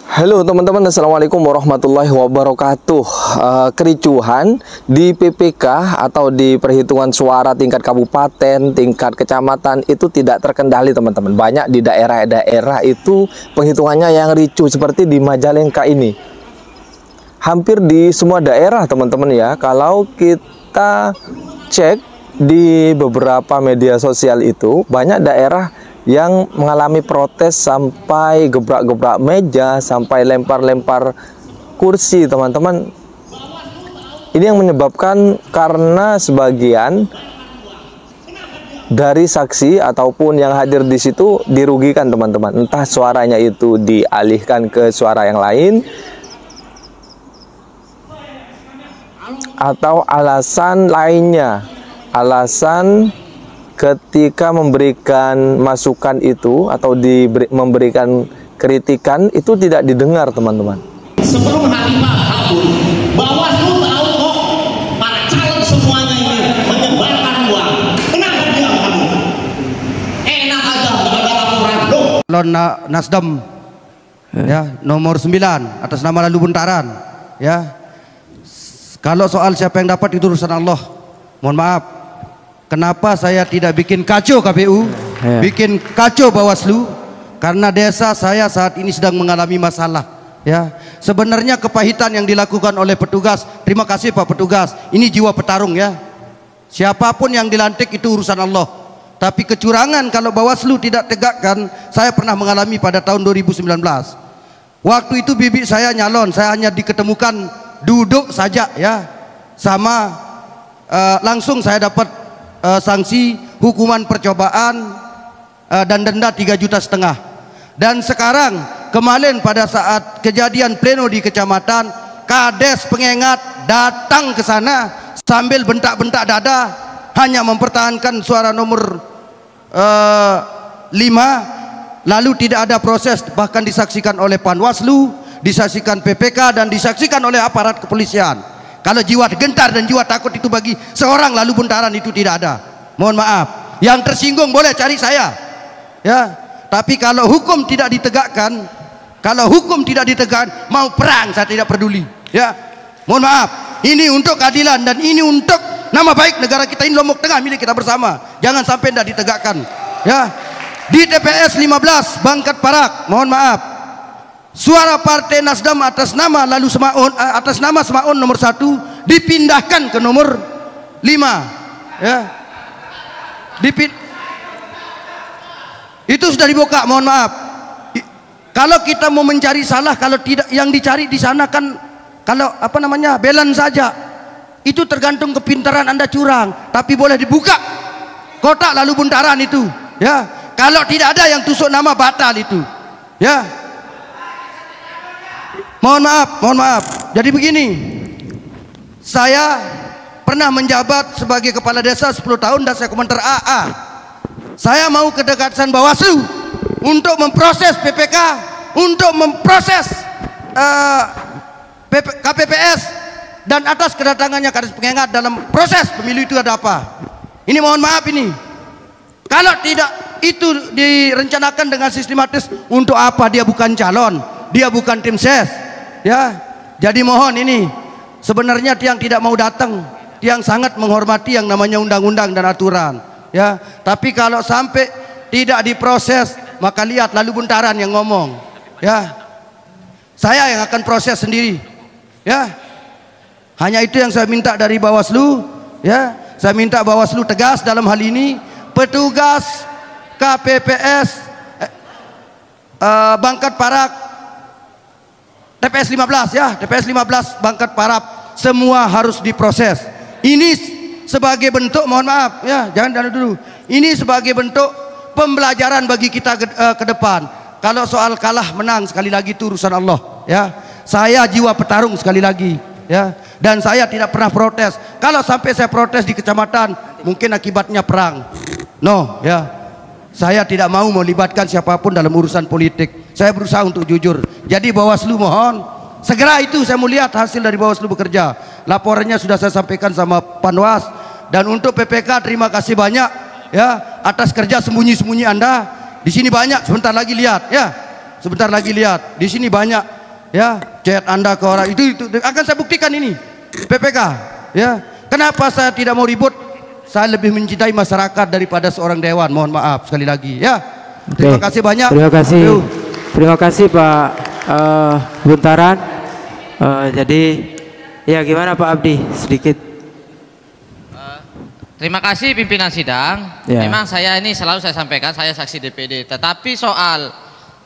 Halo teman-teman, assalamualaikum warahmatullahi wabarakatuh. Kericuhan di PPK atau di perhitungan suara tingkat kabupaten, tingkat kecamatan itu tidak terkendali teman-teman. Banyak di daerah-daerah itu penghitungannya yang ricuh seperti di Majalengka ini. Hampir di semua daerah teman-teman ya. Kalau kita cek di beberapa media sosial itu banyak daerah yang mengalami protes sampai gebrak-gebrak meja, sampai lempar-lempar kursi teman-teman. Ini yang menyebabkan karena sebagian dari saksi ataupun yang hadir di situ dirugikan teman-teman. Entah suaranya itu dialihkan ke suara yang lain, atau alasan lainnya, alasan ketika memberikan masukan itu atau memberikan kritikan itu tidak didengar teman-teman. Sebelum hari kabur, Bawaslu tahu kok para calon semuanya ini menyebarkan uang. Kenapa dia kamu? Enak aja nggak ada laporan. Calon Nasdem ya nomor 9 atas nama Lalu Buntaran ya. Kalau soal siapa yang dapat itu urusan Allah. Mohon maaf. Kenapa saya tidak bikin kacau KPU, bikin kacau Bawaslu? Karena desa saya saat ini sedang mengalami masalah. Ya, sebenarnya kepahitan yang dilakukan oleh petugas. Terima kasih Pak Petugas. Ini jiwa petarung ya. Siapapun yang dilantik itu urusan Allah. Tapi kecurangan kalau Bawaslu tidak tegakkan, saya pernah mengalami pada tahun 2019. Waktu itu bibi saya nyalon, saya hanya diketemukan duduk saja ya, sama langsung saya dapat sanksi hukuman percobaan dan denda 3,5 juta. Dan sekarang kemarin pada saat kejadian pleno di kecamatan, Kades pengengat datang ke sana sambil bentak-bentak dada, hanya mempertahankan suara nomor 5, lalu tidak ada proses, bahkan disaksikan oleh Panwaslu, disaksikan PPK, dan disaksikan oleh aparat kepolisian. Kalau jiwa gentar dan jiwa takut itu bagi seorang Lalu Buntaran itu tidak ada. Mohon maaf, yang tersinggung boleh cari saya ya. Tapi kalau hukum tidak ditegakkan, mau perang saya tidak peduli ya. Mohon maaf, ini untuk keadilan dan ini untuk nama baik negara kita ini, Lombok Tengah milik kita bersama. Jangan sampai tidak ditegakkan ya. Di TPS 15 Bangkat Parak, mohon maaf, suara Partai Nasdem atas nama Semaun nomor 1 dipindahkan ke nomor 5 ya. Itu sudah dibuka. Mohon maaf, kalau kita mau mencari salah, kalau tidak yang dicari di sana kan kalau balance saja, itu tergantung kepintaran Anda curang. Tapi boleh dibuka kotak Lalu Buntaran itu ya. Kalau tidak ada yang tusuk nama, batal itu ya. Mohon maaf. Jadi begini, saya pernah menjabat sebagai kepala desa 10 tahun dan saya komentar AA. Saya mau kedekatan Bawaslu untuk memproses PPK, untuk memproses KPPS, dan atas kedatangannya Kades pengengat dalam proses pemilu itu ada apa? Ini mohon maaf, ini kalau tidak itu direncanakan dengan sistematis, untuk apa dia bukan calon, dia bukan tim ses ya. Jadi mohon, ini sebenarnya tiang tidak mau datang, tiang sangat menghormati yang namanya undang-undang dan aturan ya. Tapi kalau sampai tidak diproses, maka lihat Lalu Buntaran yang ngomong ya. Saya yang akan proses sendiri ya. Hanya itu yang saya minta dari Bawaslu ya. Saya minta Bawaslu tegas dalam hal ini. Petugas KPPS Bangkat Parak, TPS 15 ya, TPS 15 Bangkat Parak, semua harus diproses. Ini sebagai bentuk, mohon maaf ya, jangan dulu. Ini sebagai bentuk pembelajaran bagi kita ke depan. Kalau soal kalah menang, sekali lagi itu urusan Allah ya. Saya jiwa petarung sekali lagi ya, dan saya tidak pernah protes. Kalau sampai saya protes di kecamatan, mungkin akibatnya perang. No ya. Saya tidak mau melibatkan siapapun dalam urusan politik. Saya berusaha untuk jujur. Jadi Bawaslu mohon segera itu saya mau lihat hasil dari Bawaslu bekerja. Laporannya sudah saya sampaikan sama Panwas. Dan untuk PPK terima kasih banyak ya atas kerja sembunyi-sembunyi Anda. Di sini banyak, sebentar lagi lihat ya. Sebentar lagi lihat. Di sini banyak ya, chat Anda ke orang itu akan saya buktikan ini PPK, ya. Kenapa saya tidak mau ribut? Saya lebih mencintai masyarakat daripada seorang dewan. Mohon maaf sekali lagi, ya. Terima kasih banyak. Terima kasih. Terima kasih Pak Buntaran. Jadi ya gimana Pak Abdi sedikit. Terima kasih pimpinan sidang. Ya. Memang saya ini selalu saya sampaikan saya saksi DPD. Tetapi soal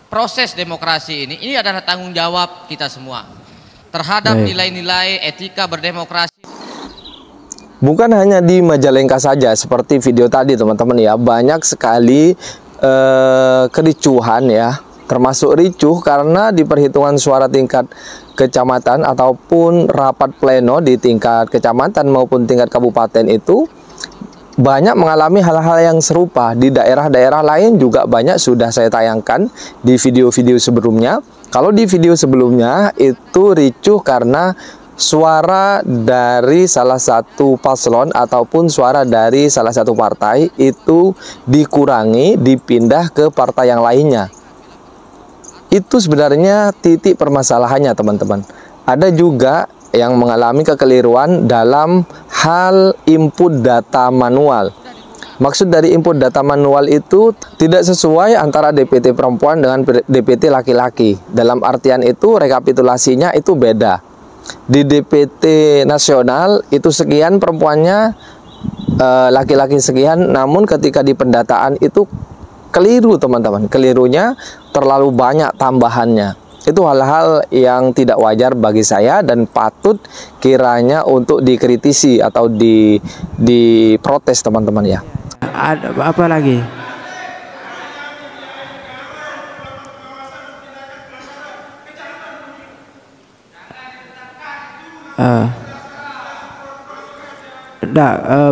proses demokrasi ini adalah tanggung jawab kita semua terhadap nilai-nilai etika berdemokrasi. Bukan hanya di Majalengka saja seperti video tadi teman-teman ya, banyak sekali kericuhan ya, termasuk ricuh karena di perhitungan suara tingkat kecamatan ataupun rapat pleno di tingkat kecamatan maupun tingkat kabupaten itu banyak mengalami hal-hal yang serupa. Di daerah-daerah lain juga banyak sudah saya tayangkan di video-video sebelumnya. Kalau di video sebelumnya itu ricuh karena suara dari salah satu paslon ataupun suara dari salah satu partai itu dikurangi, dipindah ke partai yang lainnya. Itu sebenarnya titik permasalahannya teman-teman. Ada juga yang mengalami kekeliruan dalam hal input data manual. Maksud dari input data manual itu tidak sesuai antara DPT perempuan dengan DPT laki-laki. Dalam artian itu rekapitulasinya itu beda. Di DPT nasional itu sekian perempuannya, laki-laki sekian, namun ketika di pendataan itu keliru teman-teman. Kelirunya terlalu banyak tambahannya. Itu hal-hal yang tidak wajar bagi saya dan patut kiranya untuk dikritisi atau diprotes teman-teman ya. Ada apa lagi?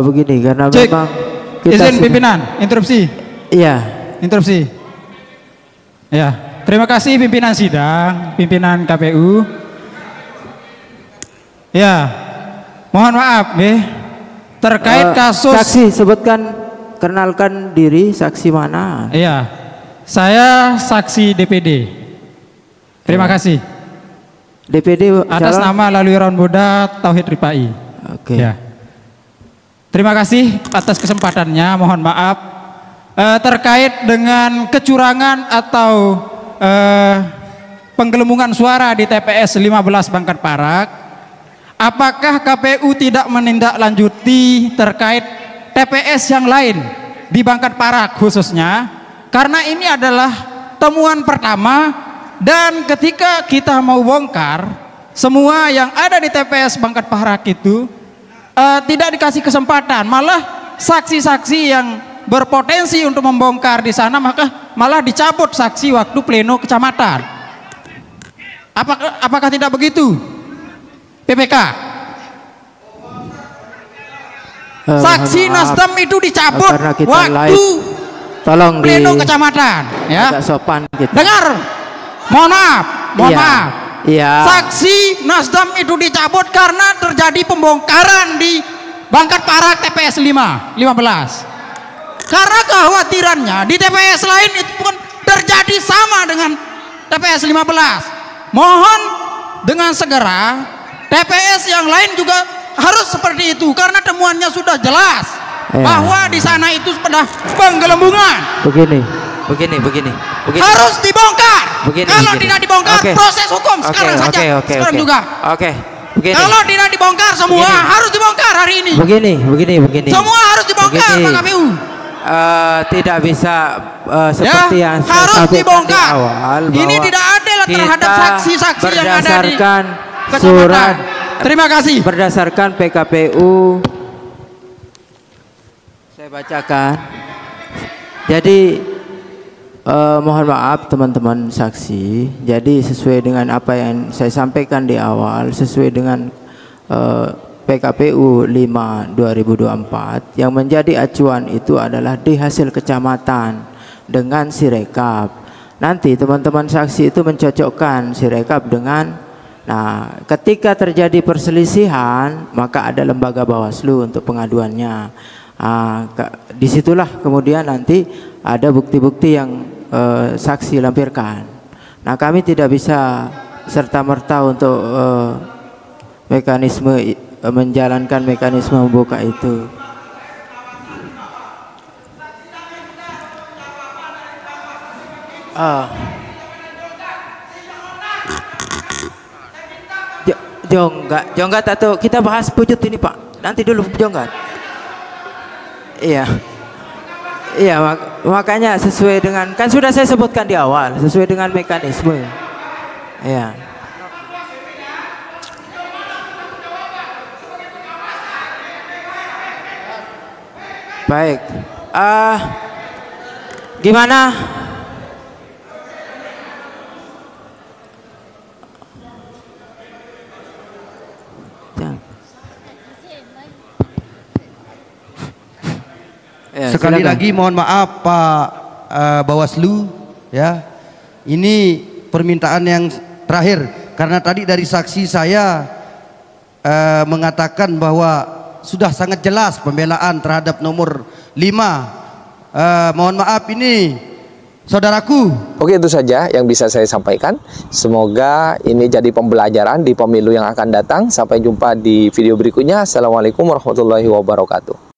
Begini karena Cek. memang kita izin pimpinan interupsi. Iya. Interupsi. Ya, terima kasih pimpinan sidang, pimpinan KPU. Ya, mohon maaf, terkait kasus. Saksi sebutkan, kenalkan diri, saksi mana? Iya, saya saksi DPD. Terima kasih. DPD Atas calon? nama Laluiran Buddha Tauhid Ripai. Oke. Ya. Terima kasih atas kesempatannya. Mohon maaf terkait dengan kecurangan atau penggelembungan suara di TPS 15 Bangkat Parak. Apakah KPU tidak menindaklanjuti terkait TPS yang lain di Bangkat Parak khususnya? Karena ini adalah temuan pertama dan ketika kita mau bongkar semua yang ada di TPS Bangkat Parak itu tidak dikasih kesempatan, malah saksi-saksi yang berpotensi untuk membongkar di sana maka malah dicabut saksi waktu pleno kecamatan. Apakah tidak begitu? PPK. Saksi Nasdem itu dicabut waktu tolong pleno kecamatan, ya. Agak sopan gitu. Dengar. Mohon maaf. Maaf. Iya. Saksi Nasdem itu dicabut karena terjadi pembongkaran di Bangkat Parak TPS 15. Karena kekhawatirannya di TPS lain itu pun terjadi sama dengan TPS 15. Mohon dengan segera TPS yang lain juga harus seperti itu karena temuannya sudah jelas bahwa di sana itu sudah penggelembungan. Begini. Harus dibongkar. Kalau tidak dibongkar proses hukum sekarang saja. Sekarang juga. Begini. Kalau tidak dibongkar semua harus dibongkar hari ini. Begini. Semua harus dibongkar Pak KPU. Tidak bisa seperti yang saya harus sampaikan dibongkar. di awal. Ini tidak adil terhadap saksi-saksi yang ada di berdasarkan kecamatan. surat. Terima kasih. Berdasarkan PKPU. Saya bacakan. Jadi mohon maaf teman-teman saksi. Jadi sesuai dengan apa yang saya sampaikan di awal, sesuai dengan PKPU 5 2024 yang menjadi acuan itu adalah di hasil kecamatan dengan sirekap. Nanti teman-teman saksi itu mencocokkan sirekap dengan, nah ketika terjadi perselisihan maka ada lembaga Bawaslu untuk pengaduannya. Disitulah kemudian nanti ada bukti-bukti yang saksi lampirkan. Nah kami tidak bisa serta-merta untuk menjalankan mekanisme membuka itu. Jonggat atau kita bahas pujut ini Pak, nanti dulu jonggat. Iya, makanya sesuai dengan, kan sudah saya sebutkan di awal, sesuai dengan mekanisme. Iya. Baik, gimana? Ya, sekali silakan. lagi mohon maaf Pak Bawaslu, ya, ini permintaan yang terakhir karena tadi dari saksi saya mengatakan bahwa sudah sangat jelas pembelaan terhadap nomor 5. Mohon maaf ini saudaraku. Oke, itu saja yang bisa saya sampaikan. Semoga ini jadi pembelajaran di pemilu yang akan datang. Sampai jumpa di video berikutnya. Assalamualaikum warahmatullahi wabarakatuh.